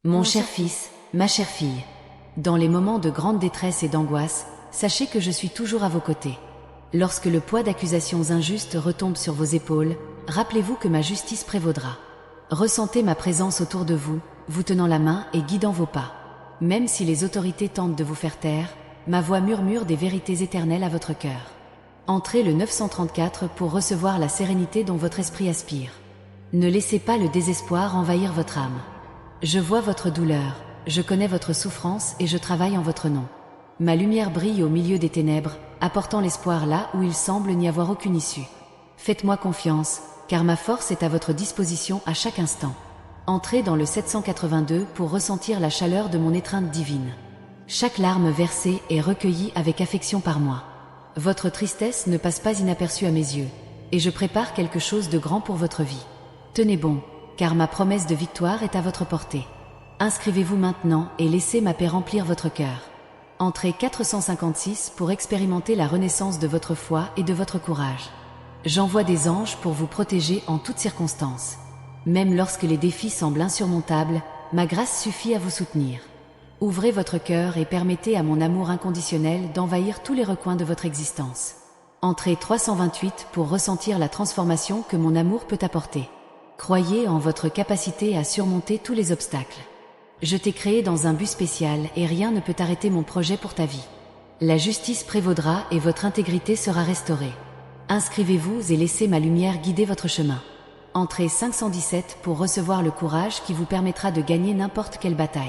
Mon cher fils, ma chère fille, dans les moments de grande détresse et d'angoisse, sachez que je suis toujours à vos côtés. Lorsque le poids d'accusations injustes retombe sur vos épaules, rappelez-vous que ma justice prévaudra. Ressentez ma présence autour de vous, vous tenant la main et guidant vos pas. Même si les autorités tentent de vous faire taire, ma voix murmure des vérités éternelles à votre cœur. Entrez le 934 pour recevoir la sérénité dont votre esprit aspire. Ne laissez pas le désespoir envahir votre âme. Je vois votre douleur, je connais votre souffrance et je travaille en votre nom. Ma lumière brille au milieu des ténèbres, apportant l'espoir là où il semble n'y avoir aucune issue. Faites-moi confiance, car ma force est à votre disposition à chaque instant. Entrez dans le 782 pour ressentir la chaleur de mon étreinte divine. Chaque larme versée est recueillie avec affection par moi. Votre tristesse ne passe pas inaperçue à mes yeux, et je prépare quelque chose de grand pour votre vie. Tenez bon, car ma promesse de victoire est à votre portée. Inscrivez-vous maintenant et laissez ma paix remplir votre cœur. Entrez 456 pour expérimenter la renaissance de votre foi et de votre courage. J'envoie des anges pour vous protéger en toutes circonstances. Même lorsque les défis semblent insurmontables, ma grâce suffit à vous soutenir. Ouvrez votre cœur et permettez à mon amour inconditionnel d'envahir tous les recoins de votre existence. Entrez 328 pour ressentir la transformation que mon amour peut apporter. Croyez en votre capacité à surmonter tous les obstacles. Je t'ai créé dans un but spécial et rien ne peut arrêter mon projet pour ta vie. La justice prévaudra et votre intégrité sera restaurée. Inscrivez-vous et laissez ma lumière guider votre chemin. Entrez 517 pour recevoir le courage qui vous permettra de gagner n'importe quelle bataille.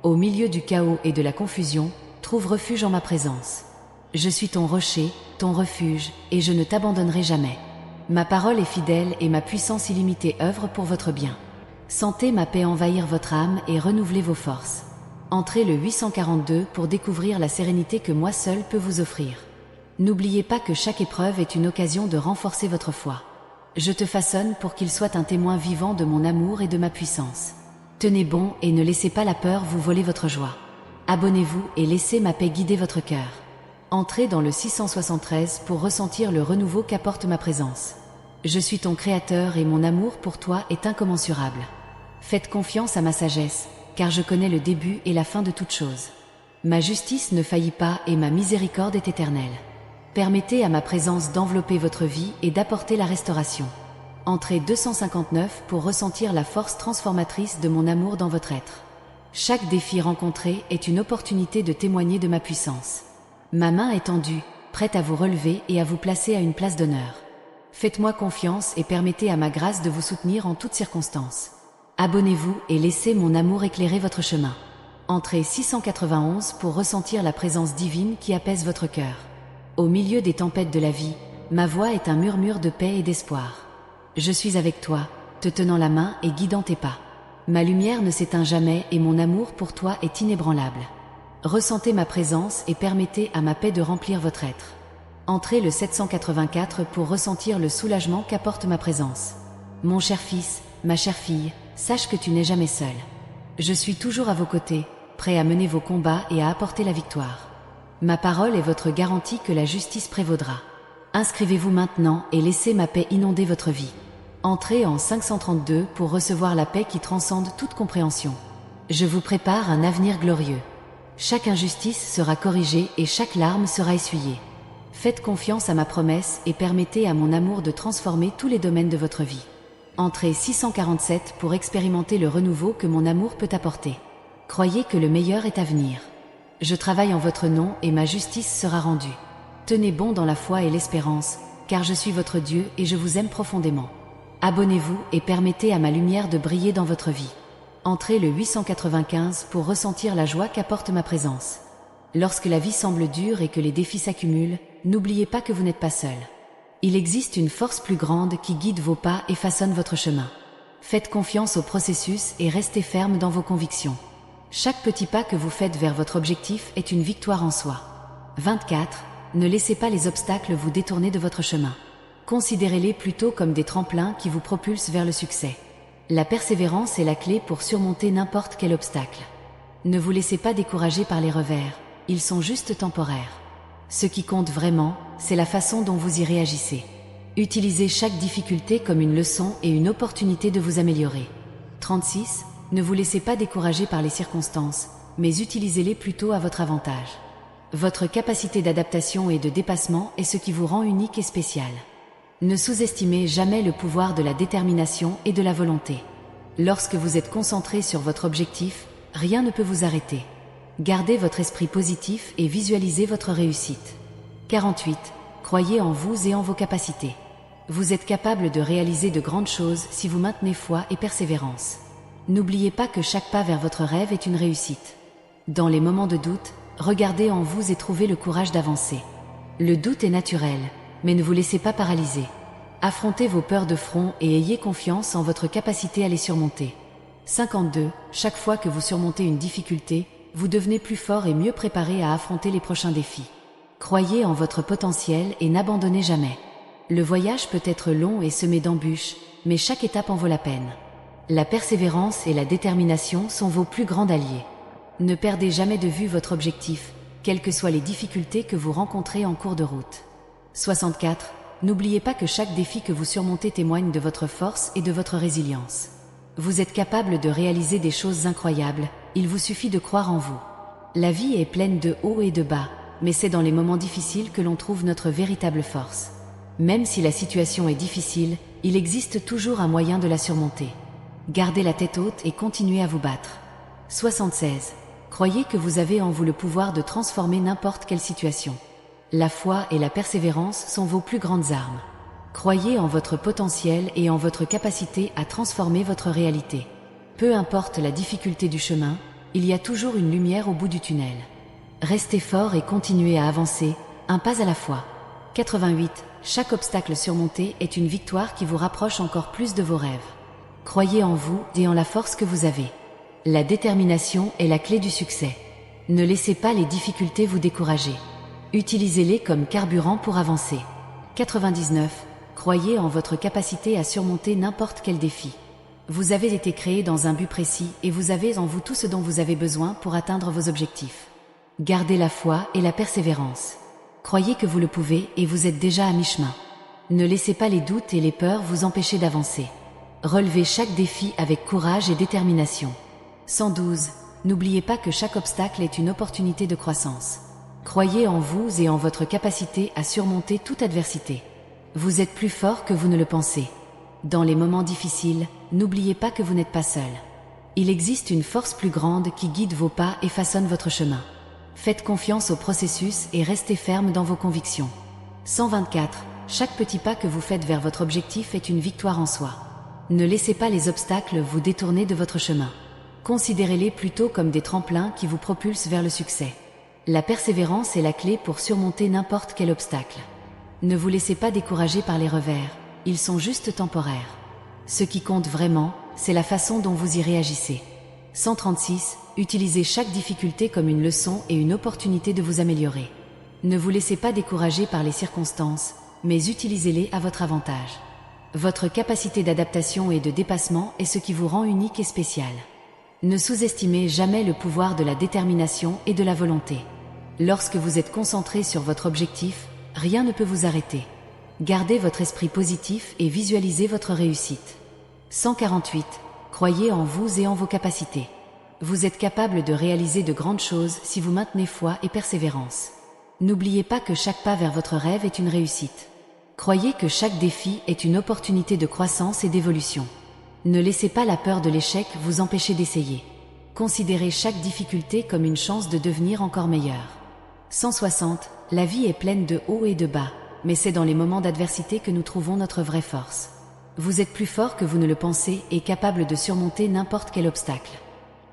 Au milieu du chaos et de la confusion, trouve refuge en ma présence. Je suis ton rocher, ton refuge, et je ne t'abandonnerai jamais. Ma parole est fidèle et ma puissance illimitée œuvre pour votre bien. Sentez ma paix envahir votre âme et renouveler vos forces. Entrez le 842 pour découvrir la sérénité que moi seul peux vous offrir. N'oubliez pas que chaque épreuve est une occasion de renforcer votre foi. Je te façonne pour qu'il soit un témoin vivant de mon amour et de ma puissance. Tenez bon et ne laissez pas la peur vous voler votre joie. Abonnez-vous et laissez ma paix guider votre cœur. Entrez dans le 673 pour ressentir le renouveau qu'apporte ma présence. Je suis ton créateur et mon amour pour toi est incommensurable. Faites confiance à ma sagesse, car je connais le début et la fin de toute chose. Ma justice ne faillit pas et ma miséricorde est éternelle. Permettez à ma présence d'envelopper votre vie et d'apporter la restauration. Entrez 259 pour ressentir la force transformatrice de mon amour dans votre être. Chaque défi rencontré est une opportunité de témoigner de ma puissance. Ma main est tendue, prête à vous relever et à vous placer à une place d'honneur. Faites-moi confiance et permettez à ma grâce de vous soutenir en toutes circonstances. Abonnez-vous et laissez mon amour éclairer votre chemin. Entrez 691 pour ressentir la présence divine qui apaise votre cœur. Au milieu des tempêtes de la vie, ma voix est un murmure de paix et d'espoir. Je suis avec toi, te tenant la main et guidant tes pas. Ma lumière ne s'éteint jamais et mon amour pour toi est inébranlable. Ressentez ma présence et permettez à ma paix de remplir votre être. Entrez le 784 pour ressentir le soulagement qu'apporte ma présence. Mon cher fils, ma chère fille, sache que tu n'es jamais seul. Je suis toujours à vos côtés, prêt à mener vos combats et à apporter la victoire. Ma parole est votre garantie que la justice prévaudra. Inscrivez-vous maintenant et laissez ma paix inonder votre vie. Entrez en 532 pour recevoir la paix qui transcende toute compréhension. Je vous prépare un avenir glorieux. Chaque injustice sera corrigée et chaque larme sera essuyée. Faites confiance à ma promesse et permettez à mon amour de transformer tous les domaines de votre vie. Entrez 647 pour expérimenter le renouveau que mon amour peut apporter. Croyez que le meilleur est à venir. Je travaille en votre nom et ma justice sera rendue. Tenez bon dans la foi et l'espérance, car je suis votre Dieu et je vous aime profondément. Abonnez-vous et permettez à ma lumière de briller dans votre vie. Entrez le 895 pour ressentir la joie qu'apporte ma présence. Lorsque la vie semble dure et que les défis s'accumulent, n'oubliez pas que vous n'êtes pas seul. Il existe une force plus grande qui guide vos pas et façonne votre chemin. Faites confiance au processus et restez ferme dans vos convictions. Chaque petit pas que vous faites vers votre objectif est une victoire en soi. 24. Ne laissez pas les obstacles vous détourner de votre chemin. Considérez-les plutôt comme des tremplins qui vous propulsent vers le succès. La persévérance est la clé pour surmonter n'importe quel obstacle. Ne vous laissez pas décourager par les revers, ils sont juste temporaires. Ce qui compte vraiment, c'est la façon dont vous y réagissez. Utilisez chaque difficulté comme une leçon et une opportunité de vous améliorer. 36. Ne vous laissez pas décourager par les circonstances, mais utilisez-les plutôt à votre avantage. Votre capacité d'adaptation et de dépassement est ce qui vous rend unique et spécial. Ne sous-estimez jamais le pouvoir de la détermination et de la volonté. Lorsque vous êtes concentré sur votre objectif, rien ne peut vous arrêter. Gardez votre esprit positif et visualisez votre réussite. 48. Croyez en vous et en vos capacités. Vous êtes capable de réaliser de grandes choses si vous maintenez foi et persévérance. N'oubliez pas que chaque pas vers votre rêve est une réussite. Dans les moments de doute, regardez en vous et trouvez le courage d'avancer. Le doute est naturel, mais ne vous laissez pas paralyser. Affrontez vos peurs de front et ayez confiance en votre capacité à les surmonter. 52. Chaque fois que vous surmontez une difficulté, vous devenez plus fort et mieux préparé à affronter les prochains défis. Croyez en votre potentiel et n'abandonnez jamais. Le voyage peut être long et semé d'embûches, mais chaque étape en vaut la peine. La persévérance et la détermination sont vos plus grands alliés. Ne perdez jamais de vue votre objectif, quelles que soient les difficultés que vous rencontrez en cours de route. 64. N'oubliez pas que chaque défi que vous surmontez témoigne de votre force et de votre résilience. Vous êtes capable de réaliser des choses incroyables, il vous suffit de croire en vous. La vie est pleine de hauts et de bas, mais c'est dans les moments difficiles que l'on trouve notre véritable force. Même si la situation est difficile, il existe toujours un moyen de la surmonter. Gardez la tête haute et continuez à vous battre. 76. Croyez que vous avez en vous le pouvoir de transformer n'importe quelle situation. La foi et la persévérance sont vos plus grandes armes. Croyez en votre potentiel et en votre capacité à transformer votre réalité. Peu importe la difficulté du chemin, il y a toujours une lumière au bout du tunnel. Restez fort et continuez à avancer, un pas à la fois. 88. Chaque obstacle surmonté est une victoire qui vous rapproche encore plus de vos rêves. Croyez en vous et en la force que vous avez. La détermination est la clé du succès. Ne laissez pas les difficultés vous décourager. Utilisez-les comme carburant pour avancer. 99. Croyez en votre capacité à surmonter n'importe quel défi. Vous avez été créé dans un but précis et vous avez en vous tout ce dont vous avez besoin pour atteindre vos objectifs. Gardez la foi et la persévérance. Croyez que vous le pouvez et vous êtes déjà à mi-chemin. Ne laissez pas les doutes et les peurs vous empêcher d'avancer. Relevez chaque défi avec courage et détermination. 112. N'oubliez pas que chaque obstacle est une opportunité de croissance. Croyez en vous et en votre capacité à surmonter toute adversité. Vous êtes plus fort que vous ne le pensez. Dans les moments difficiles, n'oubliez pas que vous n'êtes pas seul. Il existe une force plus grande qui guide vos pas et façonne votre chemin. Faites confiance au processus et restez ferme dans vos convictions. 124. Chaque petit pas que vous faites vers votre objectif est une victoire en soi. Ne laissez pas les obstacles vous détourner de votre chemin. Considérez-les plutôt comme des tremplins qui vous propulsent vers le succès. La persévérance est la clé pour surmonter n'importe quel obstacle. Ne vous laissez pas décourager par les revers, ils sont juste temporaires. Ce qui compte vraiment, c'est la façon dont vous y réagissez. 136. Utilisez chaque difficulté comme une leçon et une opportunité de vous améliorer. Ne vous laissez pas décourager par les circonstances, mais utilisez-les à votre avantage. Votre capacité d'adaptation et de dépassement est ce qui vous rend unique et spécial. Ne sous-estimez jamais le pouvoir de la détermination et de la volonté. Lorsque vous êtes concentré sur votre objectif, rien ne peut vous arrêter. Gardez votre esprit positif et visualisez votre réussite. 148. Croyez en vous et en vos capacités. Vous êtes capable de réaliser de grandes choses si vous maintenez foi et persévérance. N'oubliez pas que chaque pas vers votre rêve est une réussite. Croyez que chaque défi est une opportunité de croissance et d'évolution. Ne laissez pas la peur de l'échec vous empêcher d'essayer. Considérez chaque difficulté comme une chance de devenir encore meilleur. 160. La vie est pleine de hauts et de bas, mais c'est dans les moments d'adversité que nous trouvons notre vraie force. Vous êtes plus fort que vous ne le pensez et capable de surmonter n'importe quel obstacle.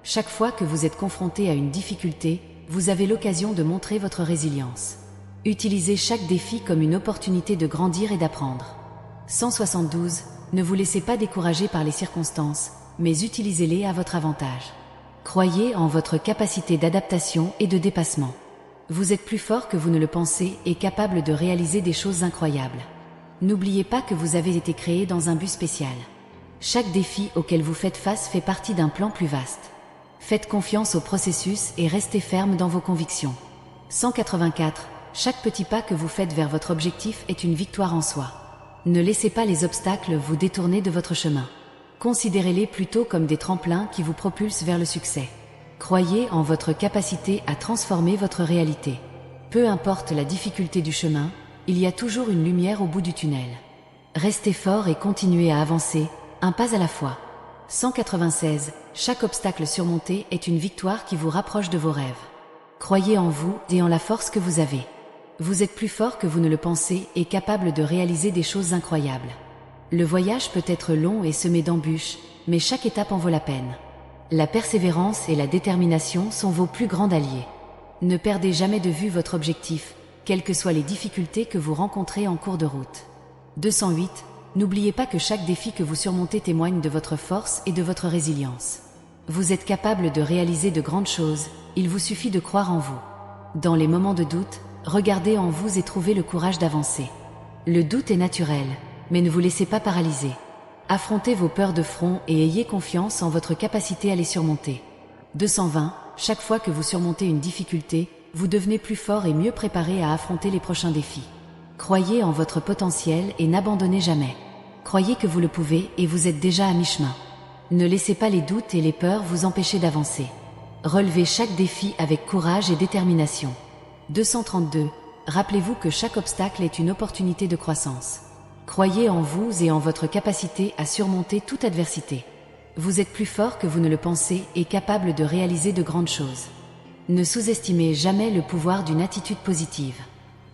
Chaque fois que vous êtes confronté à une difficulté, vous avez l'occasion de montrer votre résilience. Utilisez chaque défi comme une opportunité de grandir et d'apprendre. 172. Ne vous laissez pas décourager par les circonstances, mais utilisez-les à votre avantage. Croyez en votre capacité d'adaptation et de dépassement. Vous êtes plus fort que vous ne le pensez et capable de réaliser des choses incroyables. N'oubliez pas que vous avez été créé dans un but spécial. Chaque défi auquel vous faites face fait partie d'un plan plus vaste. Faites confiance au processus et restez ferme dans vos convictions. 184. Chaque petit pas que vous faites vers votre objectif est une victoire en soi. Ne laissez pas les obstacles vous détourner de votre chemin. Considérez-les plutôt comme des tremplins qui vous propulsent vers le succès. Croyez en votre capacité à transformer votre réalité. Peu importe la difficulté du chemin, il y a toujours une lumière au bout du tunnel. Restez fort et continuez à avancer, un pas à la fois. 196. Chaque obstacle surmonté est une victoire qui vous rapproche de vos rêves. Croyez en vous et en la force que vous avez. Vous êtes plus fort que vous ne le pensez et capable de réaliser des choses incroyables. Le voyage peut être long et semé d'embûches, mais chaque étape en vaut la peine. La persévérance et la détermination sont vos plus grands alliés. Ne perdez jamais de vue votre objectif, quelles que soient les difficultés que vous rencontrez en cours de route. 208. N'oubliez pas que chaque défi que vous surmontez témoigne de votre force et de votre résilience. Vous êtes capable de réaliser de grandes choses, il vous suffit de croire en vous. Dans les moments de doute, regardez en vous et trouvez le courage d'avancer. Le doute est naturel, mais ne vous laissez pas paralyser. Affrontez vos peurs de front et ayez confiance en votre capacité à les surmonter. 220. Chaque fois que vous surmontez une difficulté, vous devenez plus fort et mieux préparé à affronter les prochains défis. Croyez en votre potentiel et n'abandonnez jamais. Croyez que vous le pouvez et vous êtes déjà à mi-chemin. Ne laissez pas les doutes et les peurs vous empêcher d'avancer. Relevez chaque défi avec courage et détermination. 232. Rappelez-vous que chaque obstacle est une opportunité de croissance. Croyez en vous et en votre capacité à surmonter toute adversité. Vous êtes plus fort que vous ne le pensez et capable de réaliser de grandes choses. Ne sous-estimez jamais le pouvoir d'une attitude positive.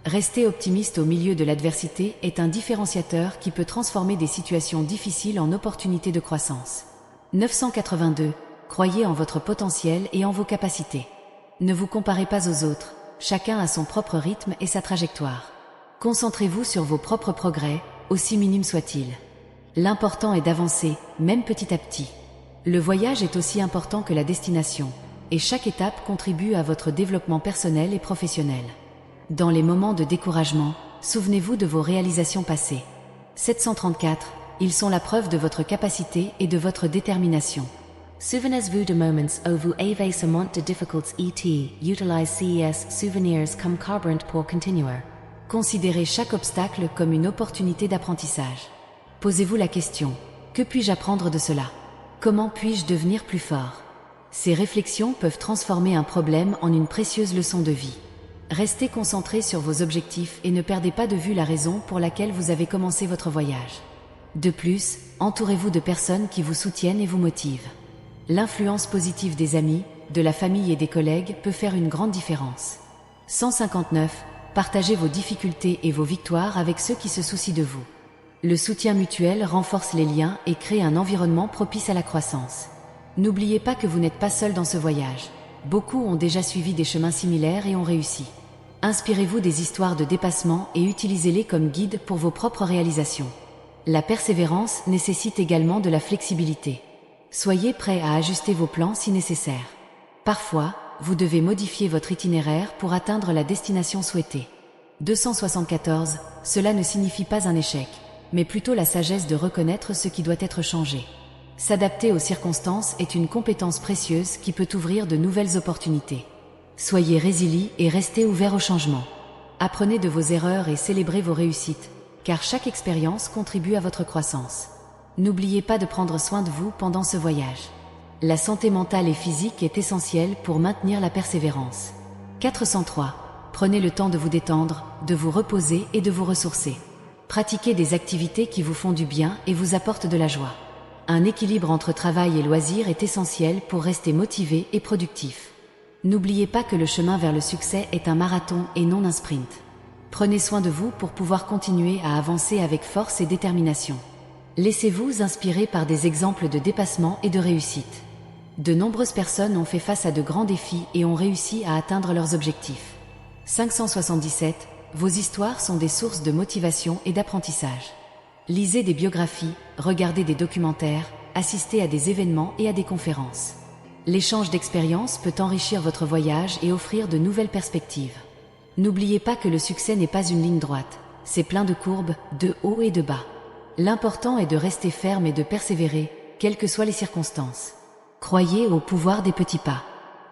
Rester optimiste au milieu de l'adversité est un différenciateur qui peut transformer des situations difficiles en opportunités de croissance. 982. Croyez en votre potentiel et en vos capacités. Ne vous comparez pas aux autres, chacun a son propre rythme et sa trajectoire. Concentrez-vous sur vos propres progrès, aussi minimes soient-ils. L'important est d'avancer, même petit à petit. Le voyage est aussi important que la destination, et chaque étape contribue à votre développement personnel et professionnel. Dans les moments de découragement, souvenez-vous de vos réalisations passées. 734. Ils sont la preuve de votre capacité et de votre détermination. Souvenez-vous de moments où vous avez surmonté de difficultés et utilisez ces souvenirs comme carburant pour continuer. Considérez chaque obstacle comme une opportunité d'apprentissage. Posez-vous la question, que puis-je apprendre de cela? Comment puis-je devenir plus fort? Ces réflexions peuvent transformer un problème en une précieuse leçon de vie. Restez concentré sur vos objectifs et ne perdez pas de vue la raison pour laquelle vous avez commencé votre voyage. De plus, entourez-vous de personnes qui vous soutiennent et vous motivent. L'influence positive des amis, de la famille et des collègues peut faire une grande différence. 159. Partagez vos difficultés et vos victoires avec ceux qui se soucient de vous. Le soutien mutuel renforce les liens et crée un environnement propice à la croissance. N'oubliez pas que vous n'êtes pas seul dans ce voyage. Beaucoup ont déjà suivi des chemins similaires et ont réussi. Inspirez-vous des histoires de dépassement et utilisez-les comme guide pour vos propres réalisations. La persévérance nécessite également de la flexibilité. Soyez prêt à ajuster vos plans si nécessaire. Parfois, vous devez modifier votre itinéraire pour atteindre la destination souhaitée. 274. Cela ne signifie pas un échec, mais plutôt la sagesse de reconnaître ce qui doit être changé. S'adapter aux circonstances est une compétence précieuse qui peut ouvrir de nouvelles opportunités. Soyez résilient et restez ouverts au changement. Apprenez de vos erreurs et célébrez vos réussites, car chaque expérience contribue à votre croissance. N'oubliez pas de prendre soin de vous pendant ce voyage. La santé mentale et physique est essentielle pour maintenir la persévérance. 403. Prenez le temps de vous détendre, de vous reposer et de vous ressourcer. Pratiquez des activités qui vous font du bien et vous apportent de la joie. Un équilibre entre travail et loisirs est essentiel pour rester motivé et productif. N'oubliez pas que le chemin vers le succès est un marathon et non un sprint. Prenez soin de vous pour pouvoir continuer à avancer avec force et détermination. Laissez-vous inspirer par des exemples de dépassement et de réussite. De nombreuses personnes ont fait face à de grands défis et ont réussi à atteindre leurs objectifs. 577. Vos histoires sont des sources de motivation et d'apprentissage. Lisez des biographies, regardez des documentaires, assistez à des événements et à des conférences. L'échange d'expériences peut enrichir votre voyage et offrir de nouvelles perspectives. N'oubliez pas que le succès n'est pas une ligne droite, c'est plein de courbes, de hauts et de bas. L'important est de rester ferme et de persévérer, quelles que soient les circonstances. Croyez au pouvoir des petits pas.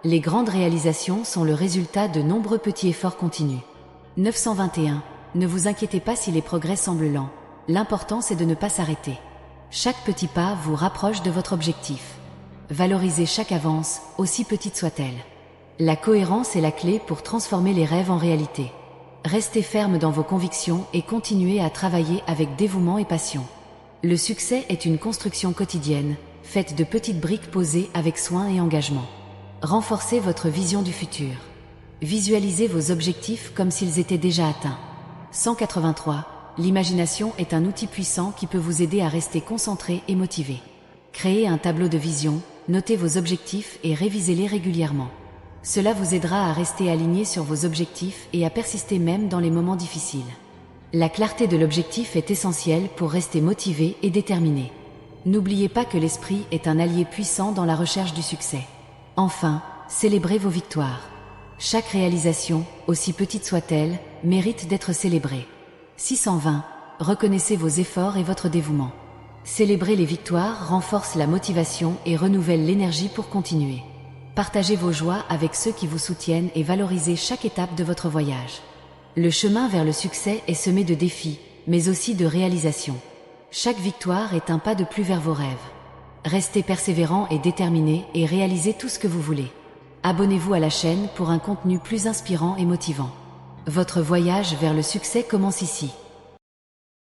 Les grandes réalisations sont le résultat de nombreux petits efforts continus. 921. Ne vous inquiétez pas si les progrès semblent lents. L'important c'est de ne pas s'arrêter. Chaque petit pas vous rapproche de votre objectif. Valorisez chaque avance, aussi petite soit-elle. La cohérence est la clé pour transformer les rêves en réalité. Restez ferme dans vos convictions et continuez à travailler avec dévouement et passion. Le succès est une construction quotidienne, faite de petites briques posées avec soin et engagement. Renforcez votre vision du futur. Visualisez vos objectifs comme s'ils étaient déjà atteints. 183. L'imagination est un outil puissant qui peut vous aider à rester concentré et motivé. Créez un tableau de vision, notez vos objectifs et révisez-les régulièrement. Cela vous aidera à rester aligné sur vos objectifs et à persister même dans les moments difficiles. La clarté de l'objectif est essentielle pour rester motivé et déterminé. N'oubliez pas que l'esprit est un allié puissant dans la recherche du succès. Enfin, célébrez vos victoires. Chaque réalisation, aussi petite soit-elle, mérite d'être célébrée. 620. Reconnaissez vos efforts et votre dévouement. Célébrer les victoires renforce la motivation et renouvelle l'énergie pour continuer. Partagez vos joies avec ceux qui vous soutiennent et valorisez chaque étape de votre voyage. Le chemin vers le succès est semé de défis, mais aussi de réalisations. Chaque victoire est un pas de plus vers vos rêves. Restez persévérant et déterminé et réalisez tout ce que vous voulez. Abonnez-vous à la chaîne pour un contenu plus inspirant et motivant. Votre voyage vers le succès commence ici.